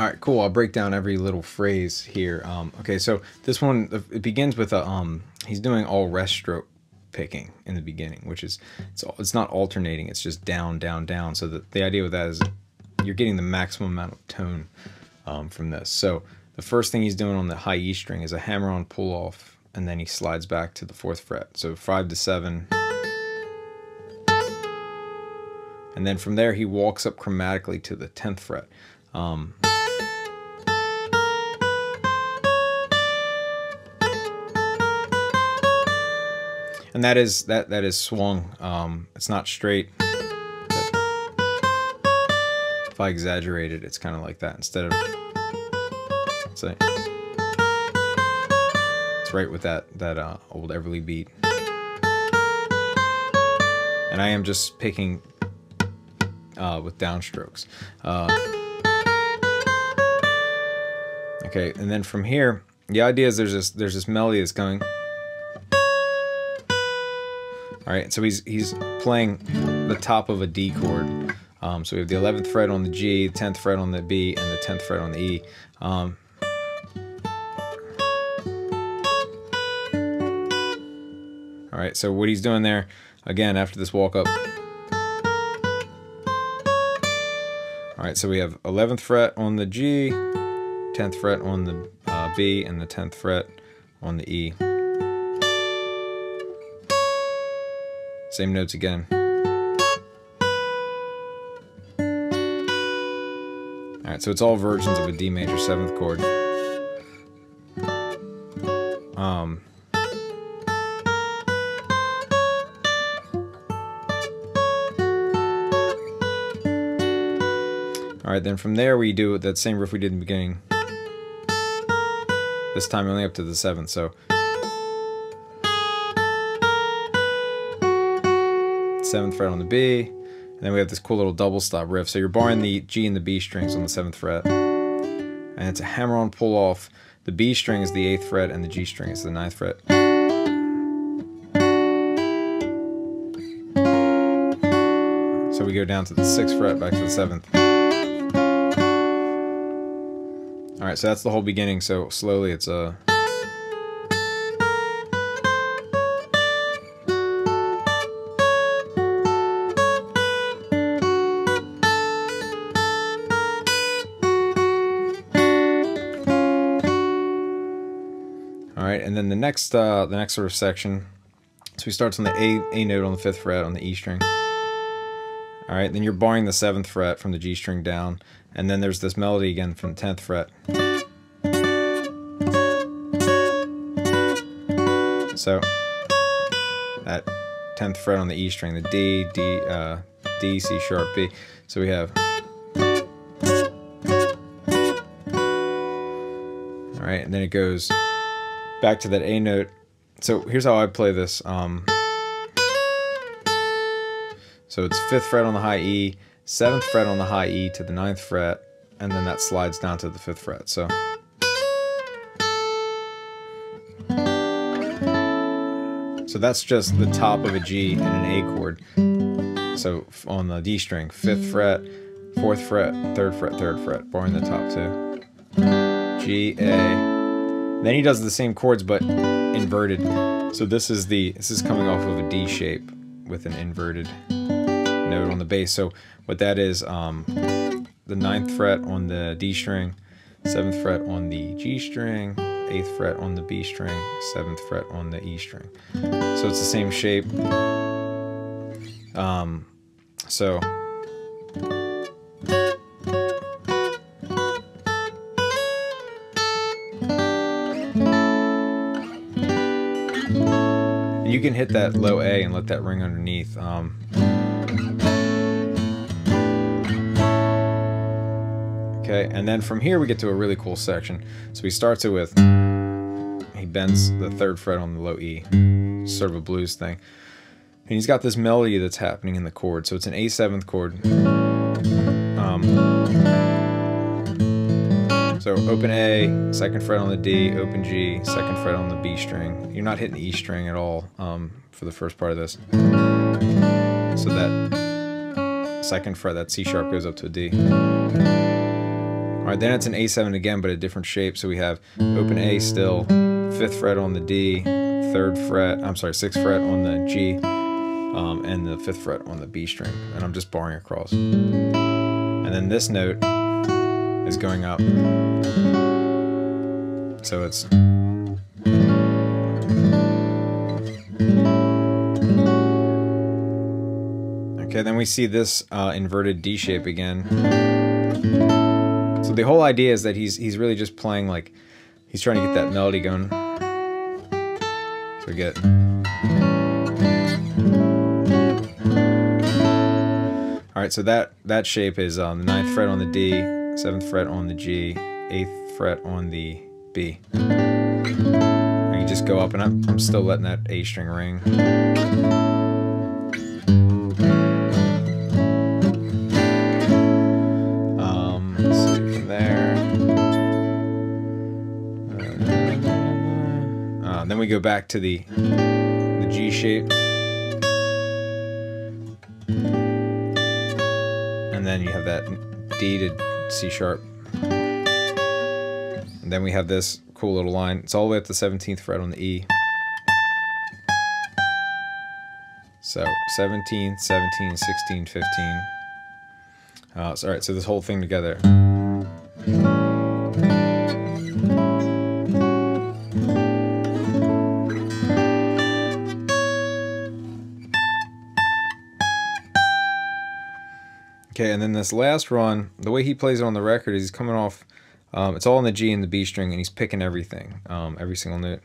All right, cool. I'll break down every little phrase here. Okay, so this one, it begins with a he's doing all rest stroke picking in the beginning, which is it's not alternating. It's just down, down, down. So the idea with that is you're getting the maximum amount of tone from this. So the first thing he's doing on the high E string is a hammer-on pull-off, and then he slides back to the 4th fret. So 5 to 7. And then from there he walks up chromatically to the 10th fret. And that is swung. It's not straight. If I exaggerate it, it's kind of like that instead of, say, it's right with that old Everly beat. And I am just picking with downstrokes. Okay, and then from here, the idea is there's this melody that's going. All right, so he's playing the top of a D chord. So we have the 11th fret on the G, the 10th fret on the B, and the 10th fret on the E. All right, so what he's doing there, again, after this walk up. All right, so we have 11th fret on the G, 10th fret on the B, and the 10th fret on the E. Same notes again. Alright, so it's all versions of a D major 7th chord. Alright, then from there we do that same riff we did in the beginning. This time only up to the 7th, so 7th fret on the B, and then we have this cool little double stop riff. So you're barring the G and the B strings on the 7th fret, and it's a hammer-on pull-off. The B string is the 8th fret, and the G string is the 9th fret. So we go down to the 6th fret, back to the 7th. All right, so that's the whole beginning. So slowly, it's a. Alright, and then the next sort of section, so he starts on the A note on the 5th fret on the E string. Alright, then you're barring the 7th fret from the G string down, and then there's this melody again from the 10th fret. So, that 10th fret on the E string, the D, C sharp, B. So we have. Alright, and then it goes back to that A note. So here's how I play this. So it's 5th fret on the high E, 7th fret on the high E to the 9th fret, and then that slides down to the 5th fret. So that's just the top of a G and an A chord. So on the D string, 5th fret, 4th fret, 3rd fret, 3rd fret, barring the top two. G, A. Then he does the same chords but inverted. So this is coming off of a D shape with an inverted note on the bass. So what that is, the 9th fret on the D string, 7th fret on the G string, 8th fret on the B string, 7th fret on the E string. So it's the same shape. So you can hit that low A and let that ring underneath. Okay, and then from here we get to a really cool section. So he starts it with, he bends the 3rd fret on the low E, sort of a blues thing. And he's got this melody that's happening in the chord. So it's an A7th chord. So open A, 2nd fret on the D, open G, 2nd fret on the B string. You're not hitting the E string at all for the first part of this. So that 2nd fret, that C sharp goes up to a D. Alright, then it's an A7 again, but a different shape. So we have open A still, 5th fret on the D, 6th fret on the G, and the 5th fret on the B string. And I'm just barring across. And then this note is going up. So it's... Okay, then we see this inverted D shape again. So the whole idea is that he's really just playing like he's trying to get that melody going. So we get. All right, so that shape is the 9th fret on the D, 7th fret on the G, 8th fret on the B. And you just go up, and I'm still letting that A string ring. Then we go back to the G shape, and then you have that D to C sharp, and then we have this cool little line. It's all the way up to the 17th fret on the E. So 17, 17, 16, 15. All right, so this whole thing together. Okay, and then this last run, the way he plays it on the record is he's coming off, it's all on the G and the B string, and he's picking everything, every single note.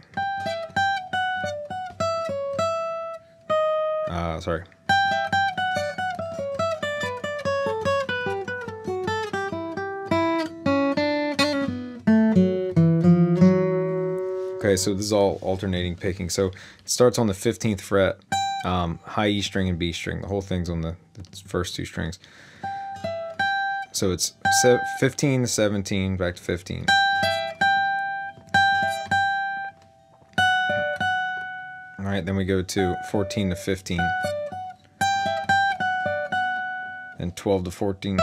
Sorry. Okay, so this is all alternating picking. So it starts on the 15th fret, high E string and B string. The whole thing's on the first two strings. So it's 15 to 17, back to 15. Alright, then we go to 14 to 15. And 12 to 14.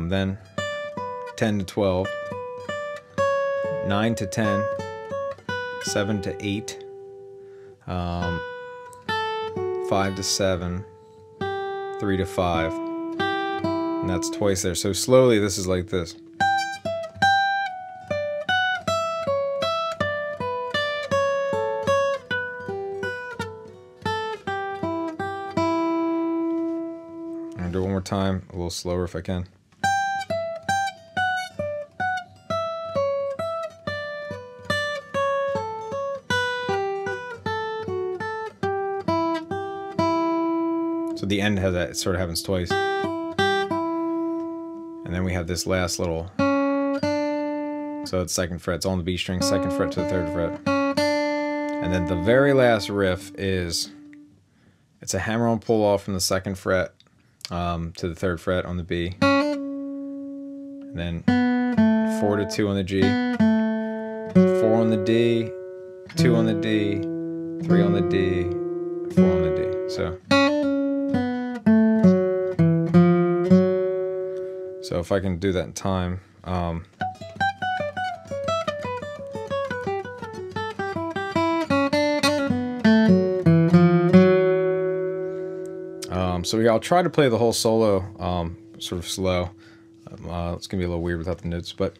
Then 10 to 12. 9 to 10. 7 to 8. 5 to 7. 3 to 5, and that's twice there. So slowly this is like this. I'll do it one more time, a little slower if I can. So the end has that, it sort of happens twice. And then we have this last little, so it's 2nd fret, it's on the B string, 2nd fret to the 3rd fret. And then the very last riff is, it's a hammer-on pull-off from the 2nd fret to the 3rd fret on the B. And then 4 to 2 on the G, 4 on the D, 2 on the D, 3 on the D, 4 on the D. So if I can do that in time, so yeah, I'll try to play the whole solo sort of slow. It's gonna be a little weird without the notes, but